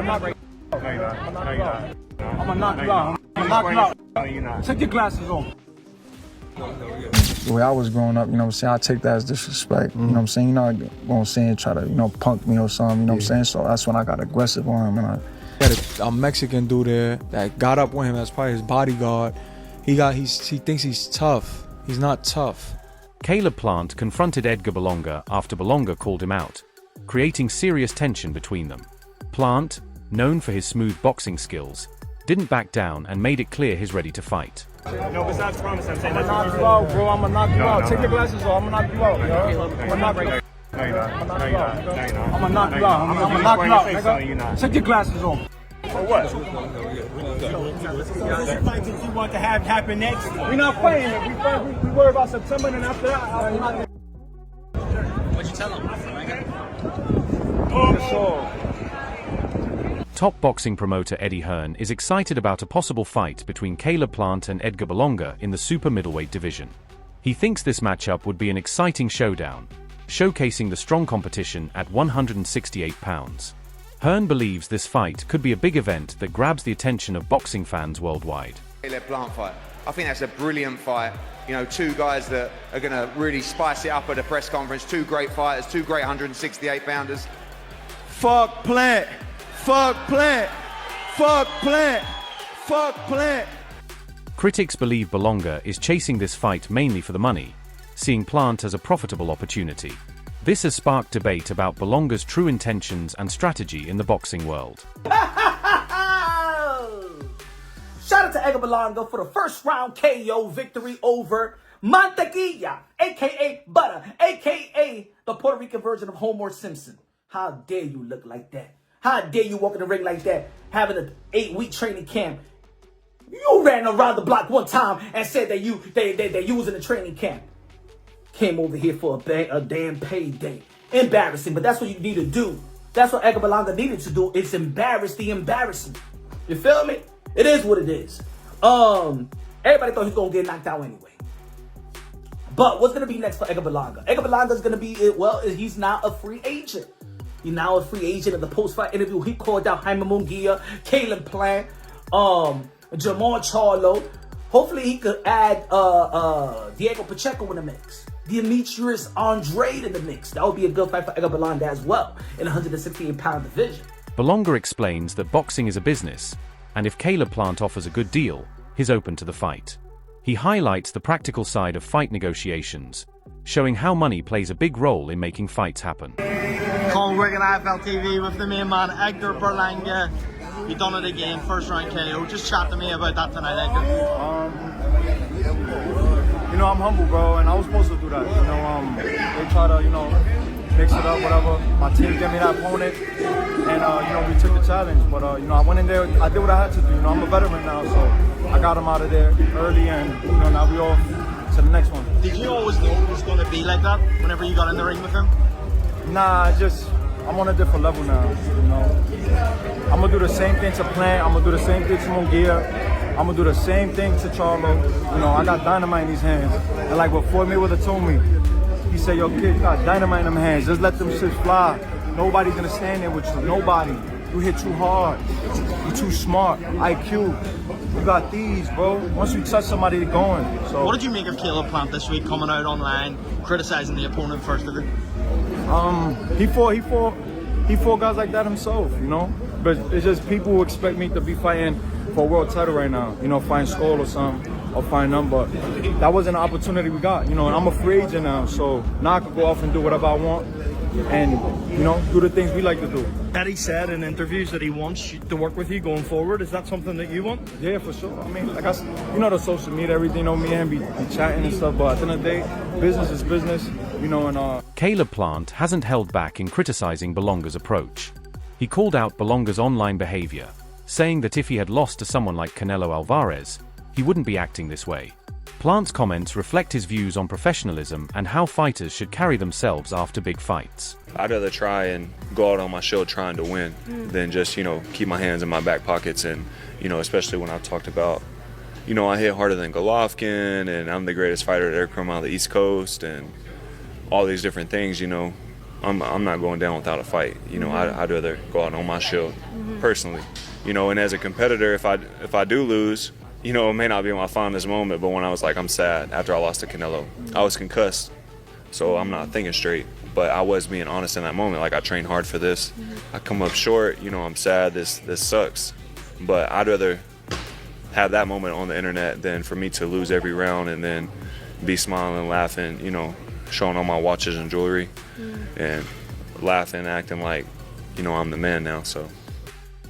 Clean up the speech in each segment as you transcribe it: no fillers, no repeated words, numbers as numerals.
knock you out. No, you're not. No, you're not. I'm gonna knock you out. I'm gonna knock you out. No, you're not. Take your glasses off. The way I was growing up, you know what I'm saying, I take that as disrespect. You know what I'm saying? You're not gonna say and try to, punk me or something, you know what I'm saying? So that's when I got aggressive on him. And Got a Mexican dude there that got up with him as probably his bodyguard. He thinks he's tough. He's not tough. Caleb Plant confronted Edgar Berlanga after Berlanga called him out, creating serious tension between them. Plant, known for his smooth boxing skills, didn't back down and made it clear he's ready to fight. No, besides promise, I'm saying I'm that's gonna knock you out, bro. I'm gonna knock you out. Take your no. glasses off. I'm gonna knock you out, yo. I'm gonna knock you out. No, you're not. No, you're not. No, you're not. I'm gonna knock you out. I'm gonna knock you out, nigga. Take your glasses off. For what? Fights you want to have happen next. We're not fighting it. We worry about September, and after that, I'm not. What'd you tell him? Top boxing promoter Eddie Hearn is excited about a possible fight between Caleb Plant and Edgar Berlanga in the super middleweight division. He thinks this matchup would be an exciting showdown, showcasing the strong competition at 168 pounds. Hearn believes this fight could be a big event that grabs the attention of boxing fans worldwide. Caleb Plant fight. I think that's a brilliant fight. You know, two guys that are going to really spice it up at a press conference. Two great fighters, two great 168 pounders. Fuck Plant. Fuck Plant. Fuck Plant. Fuck Plant. Critics believe Berlanga is chasing this fight mainly for the money, seeing Plant as a profitable opportunity. This has sparked debate about Berlanga's true intentions and strategy in the boxing world. Shout out to Edgar Berlanga for the first round KO victory over Mantequilla, a.k.a. Butter, a.k.a. the Puerto Rican version of Homer Simpson. How dare you look like that? How dare you walk in the ring like that, having an 8-week training camp? You ran around the block one time and said that you was in a training camp. Came over here for a damn payday. Embarrassing, but that's what you need to do. That's what Edgar Berlanga needed to do. It's embarrass the embarrassing. You feel me? It is what it is. Everybody thought he was gonna get knocked out anyway. But what's gonna be next for Edgar Berlanga? Edgar Berlanga is gonna be, he's now a free agent. He's now a free agent. In the post-fight interview, he called out Jaime Munguia, Caleb Plant, Jamal Charlo. Hopefully he could add Diego Pacheco in the mix. Demetrius Andrade in the mix. That would be a good fight for Edgar Berlanga as well in the 168-pound division. Berlanga explains that boxing is a business, and if Caleb Plant offers a good deal, he's open to the fight. He highlights the practical side of fight negotiations, showing how money plays a big role in making fights happen. Colin Wigan, IFL TV with the main man, Edgar Berlanga. You done it again, first round KO. Just chat to me about that tonight, Edgar. You know, I'm humble, bro, and I was supposed to do that. You know, they try to, mix it up, whatever. My team gave me that opponent, and, we took the challenge. But, I went in there, I did what I had to do. You know, I'm a veteran now, so I got him out of there early, and, now we off to the next one. Did you always know it was going to be like that whenever you got in the ring with him? Nah, I'm on a different level now, I'm going to do the same thing to Plant. I'm going to do the same thing to Munguia. I'm going to do the same thing to Charlo. I got dynamite in these hands. And like what Floyd Mayweather told me, he said, yo, kid, you got dynamite in them hands. Just let them shit fly. Nobody's going to stand there with you. Nobody. You hit too hard. You're too smart. IQ. You got these, bro. Once you touch somebody, they're going. So, what did you make of Caleb Plant this week coming out online, criticizing the opponent first of it? He fought guys like that himself, But it's just people who expect me to be fighting for a world title right now, find Skull or something, or find them, but that wasn't an opportunity we got, and I'm a free agent now, so now I can go off and do whatever I want, and, do the things we like to do. Eddie said in interviews that he wants to work with you going forward. Is that something that you want? Yeah, for sure. I mean, the social media, everything, me and him be chatting and stuff, but at the end of the day, business is business, and... Caleb Plant hasn't held back in criticizing Berlanga's approach. He called out Berlanga's online behavior, saying that if he had lost to someone like Canelo Alvarez, he wouldn't be acting this way. Plant's comments reflect his views on professionalism and how fighters should carry themselves after big fights. I'd rather try and go out on my show trying to win than just, keep my hands in my back pockets and, especially when I talked about, I hit harder than Golovkin and I'm the greatest fighter to ever come out of the East Coast and all these different things, I'm not going down without a fight. I'd rather go out on my show personally. You know, and as a competitor, if I do lose, you know, it may not be my fondest moment, but when I was like, I'm sad after I lost to Canelo. I was concussed, so I'm not thinking straight, but I was being honest in that moment. Like, I trained hard for this. I come up short, you know, I'm sad, this sucks. But I'd rather have that moment on the internet than for me to lose every round and then be smiling, laughing, you know, showing all my watches and jewelry and laughing, acting like, you know, I'm the man now, so.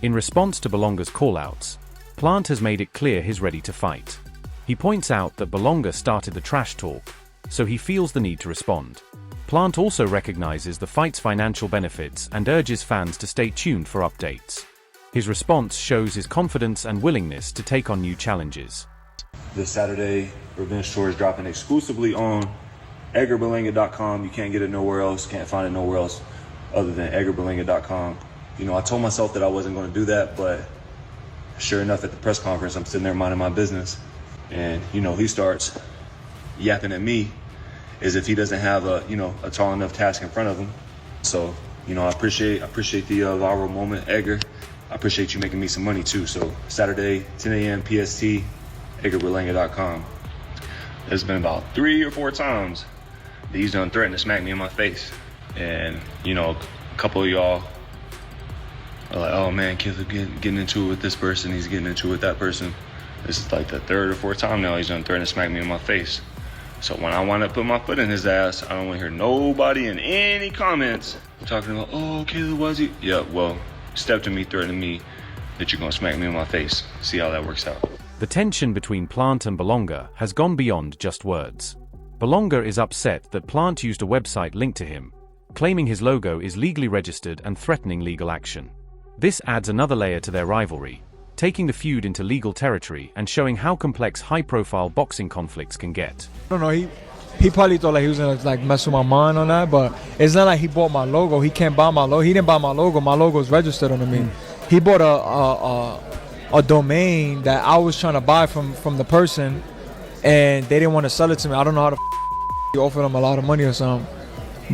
In response to Berlanga's call-outs, Plant has made it clear he's ready to fight. He points out that Berlanga started the trash talk, so he feels the need to respond. Plant also recognizes the fight's financial benefits and urges fans to stay tuned for updates. His response shows his confidence and willingness to take on new challenges. This Saturday, Revenge Tour is dropping exclusively on EdgarBerlanga.com. You can't get it nowhere else, can't find it nowhere else other than EdgarBerlanga.com. You know, I told myself that I wasn't going to do that, but sure enough, at the press conference, I'm sitting there minding my business. And, you know, he starts yapping at me as if he doesn't have a tall enough task in front of him. So, you know, I appreciate the viral moment, Edgar. I appreciate you making me some money too. So Saturday, 10 a.m. PST, EdgarBerlanga.com. There's been about 3 or 4 times that he's done threatened to smack me in my face. And, you know, a couple of y'all are like, oh man, Caleb getting into it with this person, he's getting into it with that person. This is like the 3rd or 4th time now he's done threatened to smack me in my face. So when I wind up putting my foot in his ass, I don't want to hear nobody in any comments talking about, oh, Caleb, why is he? Yeah, well, step to me, threatening me that you're going to smack me in my face. See how that works out. The tension between Plant and Berlanga has gone beyond just words. Berlanga is upset that Plant used a website linked to him, claiming his logo is legally registered and threatening legal action. This adds another layer to their rivalry, taking the feud into legal territory and showing how complex high-profile boxing conflicts can get. I don't know, he probably thought like he was gonna like mess with my mind on that, but it's not like he bought my logo. He can't buy my logo. He didn't buy my logo. My logo is registered under me. He bought a domain that I was trying to buy from the person, and they didn't want to sell it to me. I don't know how to he offered him a lot of money or something,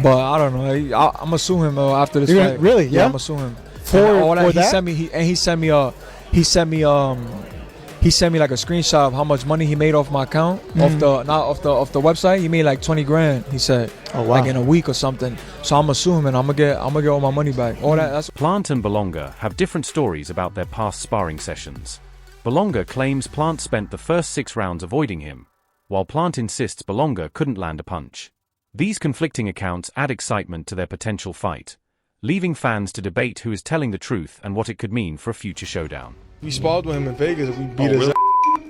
but I don't know. I'm gonna sue him after this fight. Really? Yeah, I'm gonna sue him. For that? He sent me like a screenshot of how much money he made off my account, off the website. He made like 20 grand. He said, oh, wow. Like in a week or something. So I'm assuming I'm gonna get all my money back. All that's Plant and Berlanga have different stories about their past sparring sessions. Berlanga claims Plant spent the first 6 rounds avoiding him, while Plant insists Berlanga couldn't land a punch. These conflicting accounts add excitement to their potential fight, leaving fans to debate who is telling the truth and what it could mean for a future showdown. We sparred with him in Vegas. We beat his really?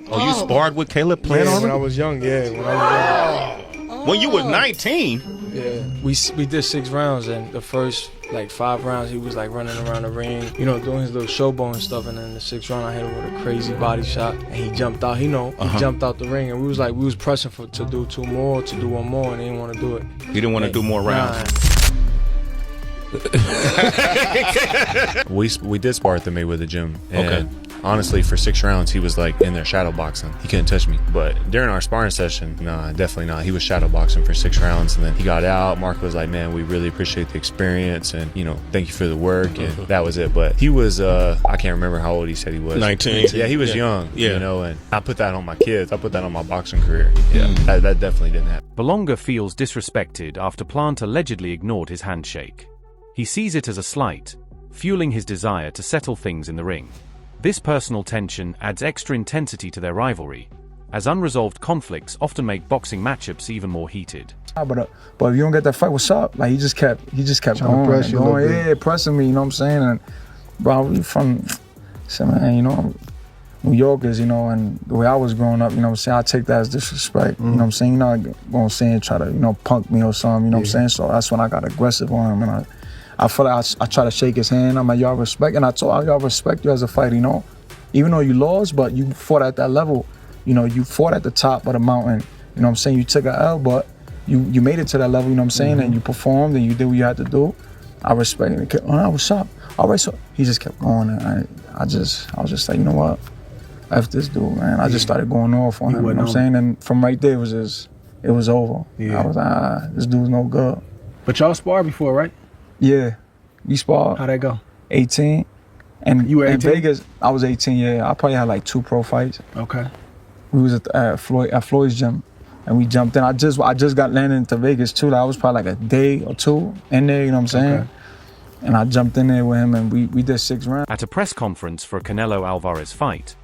Oh, you sparred with Caleb Plant when I was young. Yeah, when I was young. When you was 19? Yeah, we did 6 rounds, and the first like 5 rounds he was like running around the ring, you know, doing his little showboat and stuff. And then the 6th round I hit him with a crazy body shot, and he jumped out. He jumped out the ring, and we was pressing to do 2 more, to do 1 more, and he didn't want to do it. You didn't want to do more rounds. We did spar at the Mayweather gym. And honestly, for 6 rounds, he was like in there shadow boxing. He couldn't touch me. But during our sparring session, nah, definitely not. He was shadow boxing for 6 rounds, and then he got out. Mark was like, man, we really appreciate the experience, and you know, thank you for the work, and that was it. But he was, I can't remember how old he said he was. 19. Yeah, he was young. Yeah. You know, and I put that on my kids. I put that on my boxing career. Yeah, that definitely didn't happen. Berlanga feels disrespected after Plant allegedly ignored his handshake. He sees it as a slight, fueling his desire to settle things in the ring. This personal tension adds extra intensity to their rivalry, as unresolved conflicts often make boxing matchups even more heated. But if you don't get that fight, what's up? Like he just kept going, pressing me, you know what I'm saying? And bro, we from, man, you know, New Yorkers, you know, and the way I was growing up, you know what I'm saying, I take that as disrespect, you know what I'm saying? You're not going to say and try to, you know, punk me or something, you know what I'm saying? So that's when I got aggressive on him, and I feel like I try to shake his hand. I'm like, y'all respect, and I told y'all respect you as a fighter, you know? Even though you lost, but you fought at that level, you know, you fought at the top of the mountain, you know what I'm saying? You took an L, but you made it to that level, you know what I'm saying? And you performed and you did what you had to do. I respect it. Oh, what's up? All right, so he just kept going, and I was just like, you know what? F this dude, man. I just started going off on him, you know what I'm saying? And from right there, it was over. Yeah. I was like, this dude's no good. But y'all sparred before, right? Yeah, we sparred. How'd that go? 18. And You were in 18? Vegas, I was 18. Yeah, I probably had like 2 pro fights. Okay. We was at Floyd's gym, and we jumped in. I just got landed into Vegas too. That was probably like a day or 2 in there. You know what I'm saying? Okay. And I jumped in there with him, and we did 6 rounds. At a press conference for a Canelo-Alvarez fight,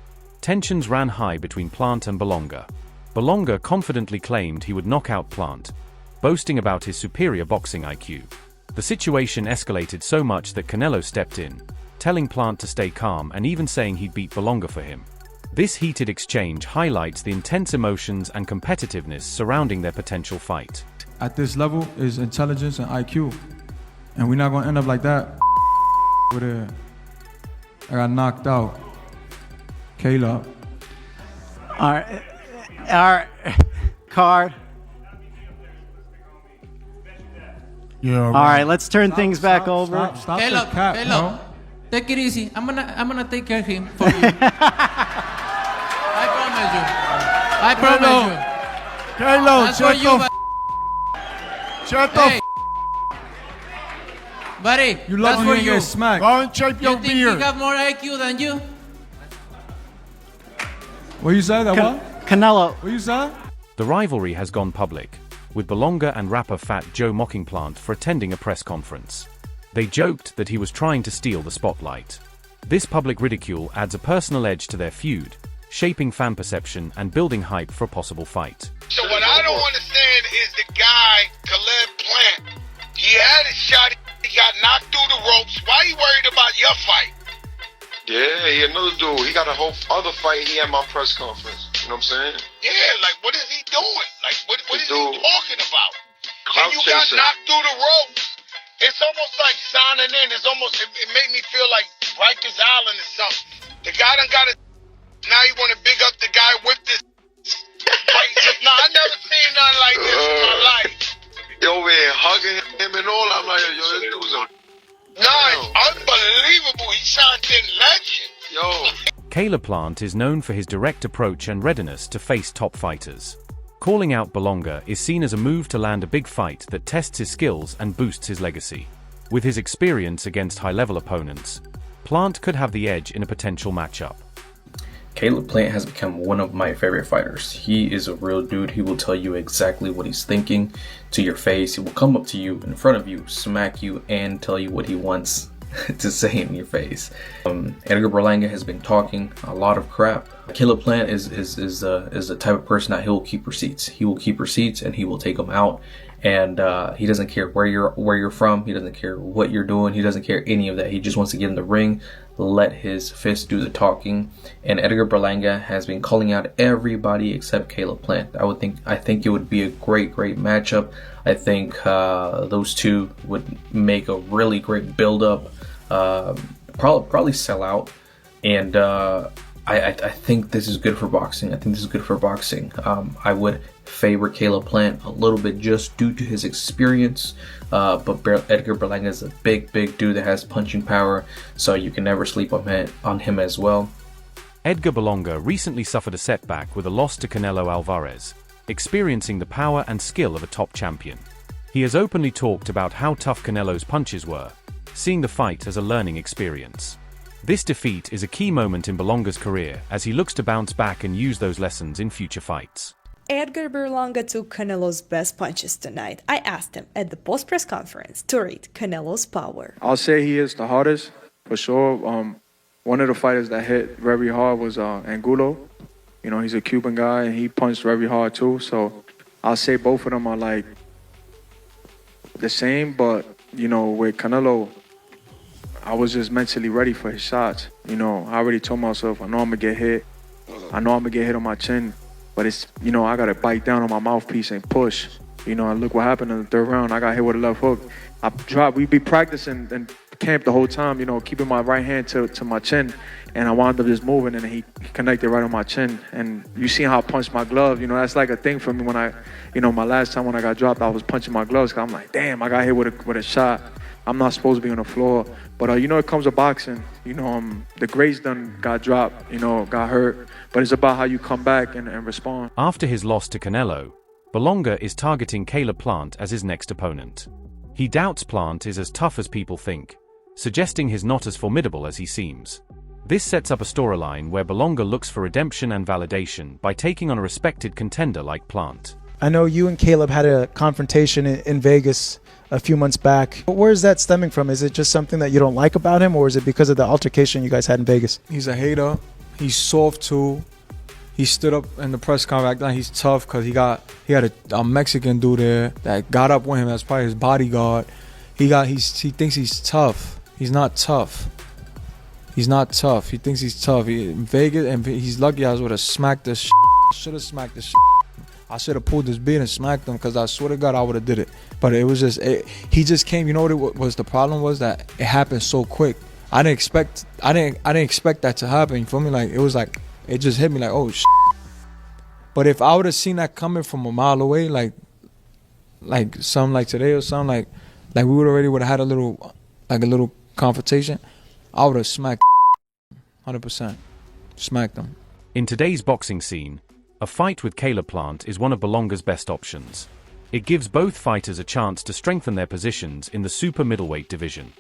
tensions ran high between Plant and Berlanga. Berlanga confidently claimed he would knock out Plant, boasting about his superior boxing IQ. The situation escalated so much that Canelo stepped in, telling Plant to stay calm and even saying he'd beat Berlanga for him. This heated exchange highlights the intense emotions and competitiveness surrounding their potential fight. At this level is intelligence and IQ. And we're not gonna end up like that. I got knocked out. Kayla. Our card. Yeah. All right, let's turn things back over. Stop Caleb, the cap, Caleb, no? take it easy. I'm gonna take care of him for you. I promise you. I promise you. Kalo, That's for you, shut hey. Buddy, You that's lucky for you you. get smacked. Go and shape You your think he beard. got more IQ than you? What you said? That what? Canelo. What you said? The rivalry has gone public, with Berlanga and rapper Fat Joe mocking Plant for attending a press conference. They joked that he was trying to steal the spotlight. This public ridicule adds a personal edge to their feud, shaping fan perception and building hype for a possible fight. So what I don't understand is the guy, Caleb Plant. He had his shot, he got knocked through the ropes. Why you worried about your fight? Yeah, he another dude. He got a whole other fight he had my press conference. You know what I'm saying? Yeah, like what is he doing? Like what is he dude, talking about? clout When you got chasing. knocked through the ropes, it's almost like signing in. It's almost, it made me feel like Rikers Island or something. The guy done got it. Now you want to big up the guy with this fight. No, I never seen nothing like this in my life. You over here hugging him and all. I'm like, yo, this dude's a... No, it's unbelievable. He signed in legend. Yo. Caleb Plant is known for his direct approach and readiness to face top fighters. Calling out Berlanga is seen as a move to land a big fight that tests his skills and boosts his legacy. With his experience against high-level opponents, Plant could have the edge in a potential matchup. Caleb Plant has become one of my favorite fighters. He is a real dude. He will tell you exactly what he's thinking to your face. He will come up to you in front of you, smack you, and tell you what he wants to say in your face. Edgar Berlanga has been talking a lot of crap. Caleb Plant is the type of person that he will keep receipts. He will keep receipts and he will take them out. And he doesn't care where you're from. He doesn't care what you're doing. He doesn't care any of that. He just wants to get in the ring, let his fist do the talking. And Edgar Berlanga has been calling out everybody except Caleb Plant. I think it would be a great matchup. I think those two would make a really great build-up. Probably sell out. And I think this is good for boxing. I would favor Caleb Plant a little bit just due to his experience, but Edgar Berlanga is a big dude that has punching power, so you can never sleep on him as well. Edgar Berlanga recently suffered a setback with a loss to Canelo Alvarez, experiencing the power and skill of a top champion. He has openly talked about how tough Canelo's punches were, seeing the fight as a learning experience. This defeat is a key moment in Berlanga's career as he looks to bounce back and use those lessons in future fights. Edgar Berlanga took Canelo's best punches tonight. I asked him at the post-press conference to rate Canelo's power. I'll say he is the hardest, for sure. One of the fighters that hit very hard was Angulo. You know, he's a Cuban guy, and he punched very hard too. So I'll say both of them are like the same, but, you know, with Canelo, I was just mentally ready for his shots. You know, I already told myself, I know I'm going to get hit. I know I'm going to get hit on my chin. But it's, you know, I got to bite down on my mouthpiece and push. You know, and look what happened in the third round. I got hit with a left hook. I dropped. We'd be practicing in camp the whole time, you know, keeping my right hand to my chin. And I wound up just moving, and he connected right on my chin. And you see how I punched my glove. You know, that's like a thing for me when my last time when I got dropped, I was punching my gloves. Cause I'm like, damn, I got hit with a shot. I'm not supposed to be on the floor. But, you know, it comes to boxing. You know, the greats done got dropped, you know, got hurt. But it's about how you come back and respond. After his loss to Canelo, Berlanga is targeting Caleb Plant as his next opponent. He doubts Plant is as tough as people think, suggesting he's not as formidable as he seems. This sets up a storyline where Berlanga looks for redemption and validation by taking on a respected contender like Plant. I know you and Caleb had a confrontation in Vegas a few months back. But where is that stemming from? Is it just something that you don't like about him, or is it because of the altercation you guys had in Vegas? He's a hater. He's soft too. He stood up in the press conference like he's tough because he had a Mexican dude there that got up with him. That's probably his bodyguard. He thinks he's tough. He's not tough. He's not tough. He thinks he's tough. In Vegas, and he's lucky I would have smacked this shit. Should have smacked this shit. I should have pulled this beard and smacked him because I swear to God I would have did it. But it was just, he just came. You know what was the problem was that it happened so quick. I didn't expect that to happen. You feel me? Like it was like it just hit me like, oh shit. But if I would have seen that coming from a mile away, like something like today or something like we would have had a little confrontation, I would have smacked 100%. Smacked them. In today's boxing scene, a fight with Caleb Plant is one of Berlanga's best options. It gives both fighters a chance to strengthen their positions in the super middleweight division.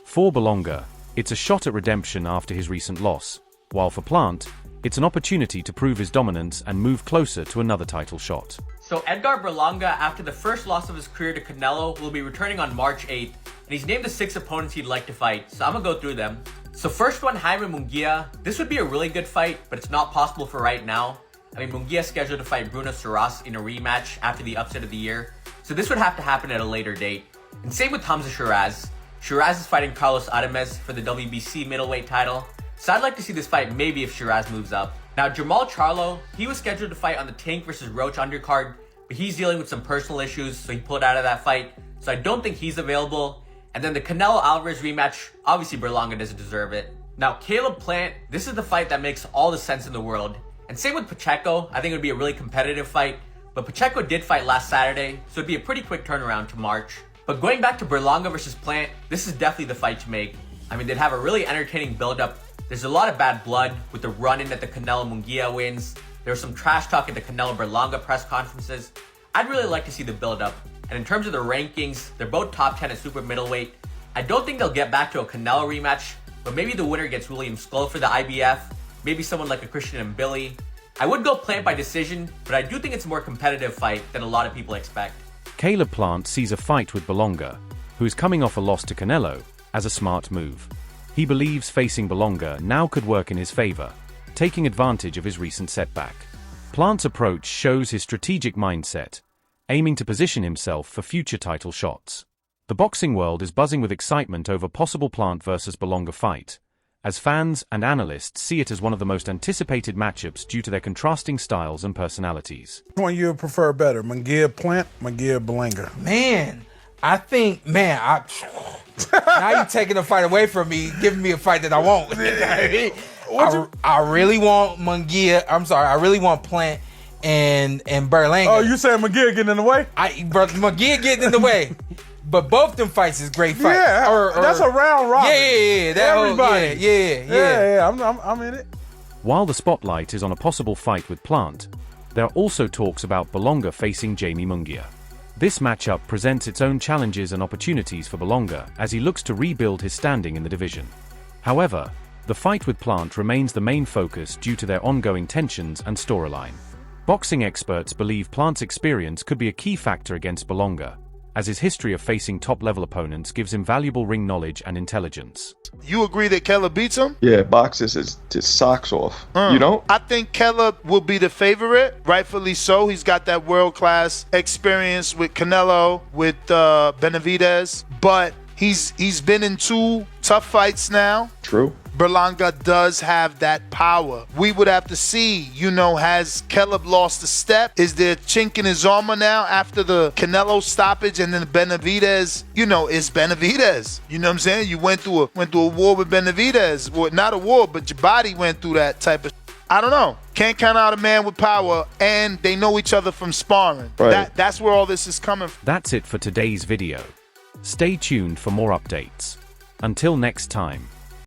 For Berlanga, it's a shot at redemption after his recent loss, while for Plant, it's an opportunity to prove his dominance and move closer to another title shot. So Edgar Berlanga, after the first loss of his career to Canelo, will be returning on March 8th, and he's named the 6 opponents he'd like to fight, so I'm gonna go through them. So first one, Jaime Munguia. This would be a really good fight, but it's not possible for right now. I mean, Munguia's scheduled to fight Bruno Saras in a rematch after the upset of the year, so this would have to happen at a later date. And same with Hamza Shiraz. Shiraz is fighting Carlos Adames for the WBC middleweight title, so I'd like to see this fight maybe if Shiraz moves up. Now Jamal Charlo, he was scheduled to fight on the Tank versus Roach undercard, but he's dealing with some personal issues, so he pulled out of that fight, so I don't think he's available. And then the Canelo Alvarez rematch, obviously Berlanga doesn't deserve it. Now Caleb Plant, this is the fight that makes all the sense in the world. And same with Pacheco, I think it would be a really competitive fight, but Pacheco did fight last Saturday, so it'd be a pretty quick turnaround to March. But going back to Berlanga versus Plant, this is definitely the fight to make. I mean, they'd have a really entertaining build-up. There's a lot of bad blood with the run-in that the Canelo Munguia wins. There was some trash talk at the Canelo Berlanga press conferences. I'd really like to see the build-up. And in terms of the rankings, they're both top 10 at super middleweight. I don't think they'll get back to a Canelo rematch, but maybe the winner gets William Skull for the IBF, maybe someone like a Christian and Billy. I would go Plant by decision, but I do think it's a more competitive fight than a lot of people expect. Caleb Plant sees a fight with Berlanga, who is coming off a loss to Canelo, as a smart move. He believes facing Berlanga now could work in his favor, taking advantage of his recent setback. Plant's approach shows his strategic mindset, aiming to position himself for future title shots. The boxing world is buzzing with excitement over possible Plant versus Berlanga fight, as fans and analysts see it as one of the most anticipated matchups due to their contrasting styles and personalities. Which one you prefer better, Munguia Plant, Munguia Berlanga? Man, I think, now you're taking a fight away from me, giving me a fight that I want. I really want Munguia, I really want Plant and Berlanga. Oh, you saying Munguia getting in the way? Munguia getting in the way. But both them fights is great fights. Yeah, that's a round robin. Yeah. Everybody. Yeah. I'm in it. While the spotlight is on a possible fight with Plant, there are also talks about Berlanga facing Jamie Munguia. This matchup presents its own challenges and opportunities for Berlanga as he looks to rebuild his standing in the division. However, the fight with Plant remains the main focus due to their ongoing tensions and storyline. Boxing experts believe Plant's experience could be a key factor against Berlanga, as his history of facing top-level opponents gives him valuable ring knowledge and intelligence. You agree that Caleb beats him? Yeah, boxes his socks off. You know? I think Caleb will be the favorite, rightfully so. He's got that world-class experience with Canelo, with Benavidez, but he's been in 2 tough fights now. True. Berlanga does have that power. We would have to see, has Caleb lost a step? Is there a chink in his armor now after the Canelo stoppage and then Benavidez? It's Benavidez. You know what I'm saying? You went through a war with Benavidez. Well, not a war, but your body went through that type of I don't know. Can't count out a man with power, and they know each other from sparring. Right. That's where all this is coming from. That's it for today's video. Stay tuned for more updates. Until next time.